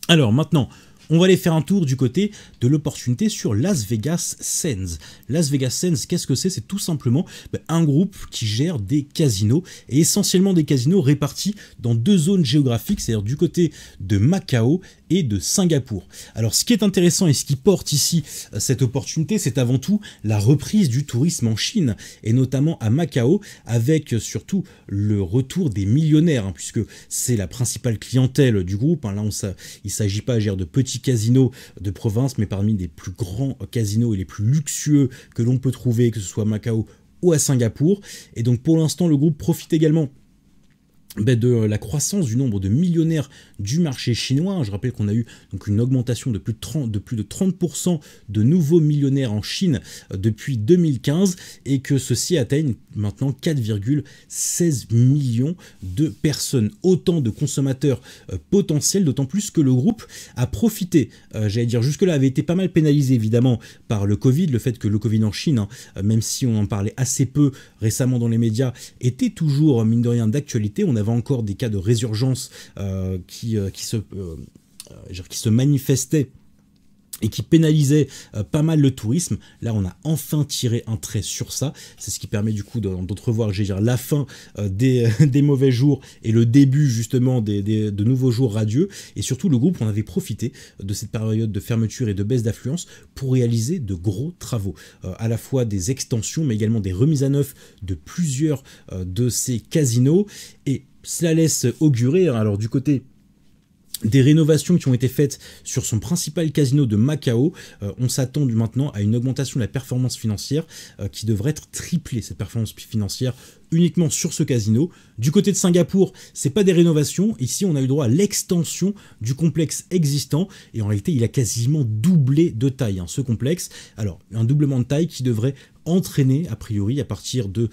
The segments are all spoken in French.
Alors maintenant, on va aller faire un tour du côté de l'opportunité sur Las Vegas Sands. Las Vegas Sands, qu'est-ce que c'est? C'est tout simplement un groupe qui gère des casinos, et essentiellement des casinos répartis dans deux zones géographiques, c'est-à-dire du côté de Macao et de Singapour. Alors ce qui est intéressant et ce qui porte ici cette opportunité, c'est avant tout la reprise du tourisme en Chine, et notamment à Macao, avec surtout le retour des millionnaires, puisque c'est la principale clientèle du groupe. Là, il ne s'agit pas de petits casinos de province, mais parmi les plus grands casinos et les plus luxueux que l'on peut trouver, que ce soit à Macao ou à Singapour. Et donc pour l'instant, le groupe profite également de la croissance du nombre de millionnaires du marché chinois. Je rappelle qu'on a eu donc une augmentation de plus de 30% de nouveaux millionnaires en Chine depuis 2015, et que ceux-ci atteignent maintenant 4,16 millions de personnes, autant de consommateurs potentiels, d'autant plus que le groupe a profité, jusque-là avait été pas mal pénalisé évidemment par le Covid, le fait que le Covid en Chine, même si on en parlait assez peu récemment dans les médias, était toujours mine de rien d'actualité. On avait encore des cas de résurgence qui se manifestaient et qui pénalisait pas mal le tourisme. Là, on a enfin tiré un trait sur ça. C'est ce qui permet du coup d'entrevoir, la fin des mauvais jours et le début justement de nouveaux jours radieux. Et surtout, le groupe en avait profité de cette période de fermeture et de baisse d'affluence pour réaliser de gros travaux. À la fois des extensions, mais également des remises à neuf de plusieurs de ces casinos. Et cela laisse augurer, alors du côté des rénovations qui ont été faites sur son principal casino de Macao, on s'attend maintenant à une augmentation de la performance financière qui devrait être triplée, cette performance financière uniquement sur ce casino. Du côté de Singapour, c'est pas des rénovations, ici on a eu droit à l'extension du complexe existant, et en réalité il a quasiment doublé de taille ce complexe. Alors un doublement de taille qui devrait entraîner a priori à partir du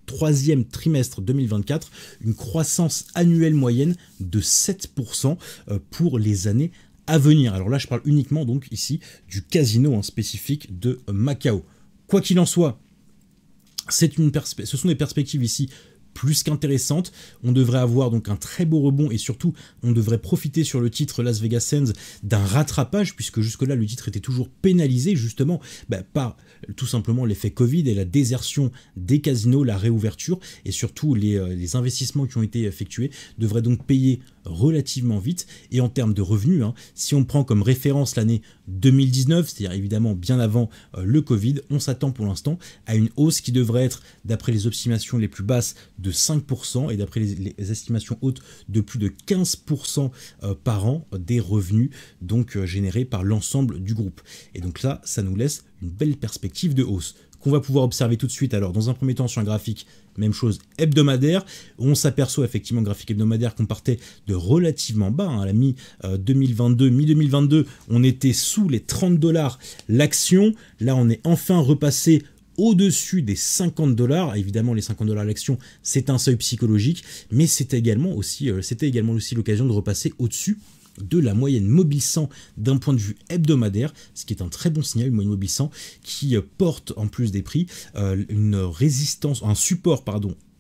troisième trimestre 2024, une croissance annuelle moyenne de 7% pour les années à venir. Alors là, je parle uniquement donc ici du casino spécifique de Macao. Quoi qu'il en soit, ce sont des perspectives ici plus qu'intéressante. On devrait avoir donc un très beau rebond, et surtout on devrait profiter sur le titre Las Vegas Sands d'un rattrapage, puisque jusque-là le titre était toujours pénalisé justement par tout simplement l'effet Covid et la désertion des casinos, la réouverture, et surtout les investissements qui ont été effectués devraient donc payer relativement vite. Et en termes de revenus, si on prend comme référence l'année 2019, c'est-à-dire évidemment bien avant le Covid, on s'attend pour l'instant à une hausse qui devrait être, d'après les estimations les plus basses, de 5%, et d'après les estimations hautes, de plus de 15% par an des revenus donc générés par l'ensemble du groupe. Et donc là, ça nous laisse une belle perspective de hausse qu'on va pouvoir observer tout de suite. Alors dans un premier temps sur un graphique, même chose hebdomadaire, on s'aperçoit effectivement graphique hebdomadaire qu'on partait de relativement bas, à la mi-2022, on était sous les 30 $ l'action. Là on est enfin repassé au-dessus des 50 $. Évidemment, les 50 $ l'action, c'est un seuil psychologique, mais c'était également aussi l'occasion de repasser au-dessus de la moyenne mobile 100 d'un point de vue hebdomadaire, ce qui est un très bon signal, une moyenne mobile 100 qui porte en plus des prix un support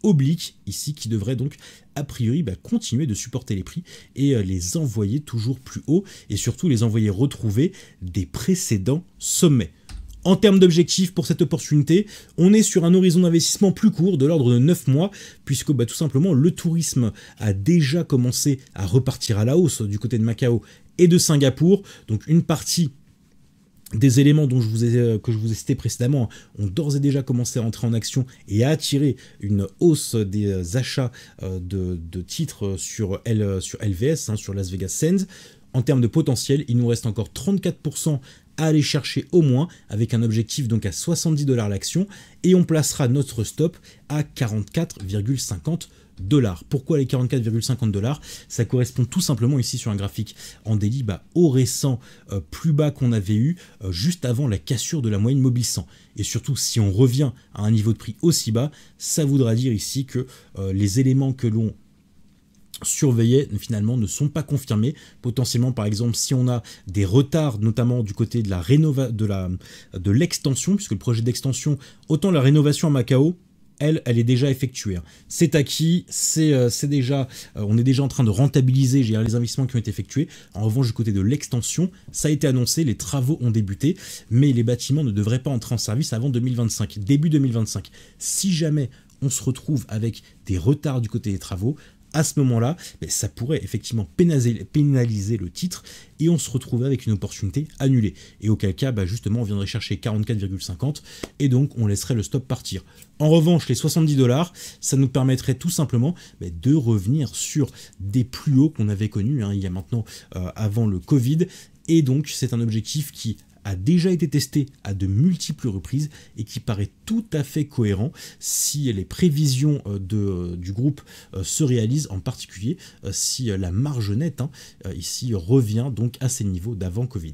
oblique ici, qui devrait donc a priori continuer de supporter les prix et les envoyer toujours plus haut, et surtout les envoyer retrouver des précédents sommets. En termes d'objectifs pour cette opportunité, on est sur un horizon d'investissement plus court, de l'ordre de 9 mois, puisque tout simplement le tourisme a déjà commencé à repartir à la hausse du côté de Macao et de Singapour. Donc une partie des éléments que je vous ai cités précédemment ont d'ores et déjà commencé à entrer en action et à attirer une hausse des achats de titres sur LVS, sur Las Vegas Sands. En termes de potentiel, il nous reste encore 34% à aller chercher au moins, avec un objectif donc à 70 $ l'action, et on placera notre stop à 44,50 $. Pourquoi les 44,50 $? Ça correspond tout simplement ici sur un graphique en daily au récent plus bas qu'on avait eu juste avant la cassure de la moyenne mobile 100. Et surtout, si on revient à un niveau de prix aussi bas, ça voudra dire ici que les éléments que l'on surveillés finalement ne sont pas confirmés. Potentiellement, par exemple, si on a des retards, notamment du côté de l'extension, puisque le projet d'extension, autant la rénovation à Macao elle est déjà effectuée. C'est acquis, c'est déjà, on est déjà en train de rentabiliser les investissements qui ont été effectués. En revanche, du côté de l'extension, ça a été annoncé, les travaux ont débuté, mais les bâtiments ne devraient pas entrer en service avant 2025, début 2025. Si jamais on se retrouve avec des retards du côté des travaux, à ce moment-là, ça pourrait effectivement pénaliser le titre et on se retrouve avec une opportunité annulée. Et auquel cas, justement, on viendrait chercher 44,50 et donc on laisserait le stop partir. En revanche, les 70$, ça nous permettrait tout simplement de revenir sur des plus hauts qu'on avait connus il y a maintenant avant le Covid. Et donc, c'est un objectif qui a déjà été testé à de multiples reprises et qui paraît tout à fait cohérent si les prévisions du groupe se réalisent, en particulier si la marge nette ici revient donc à ses niveaux d'avant Covid.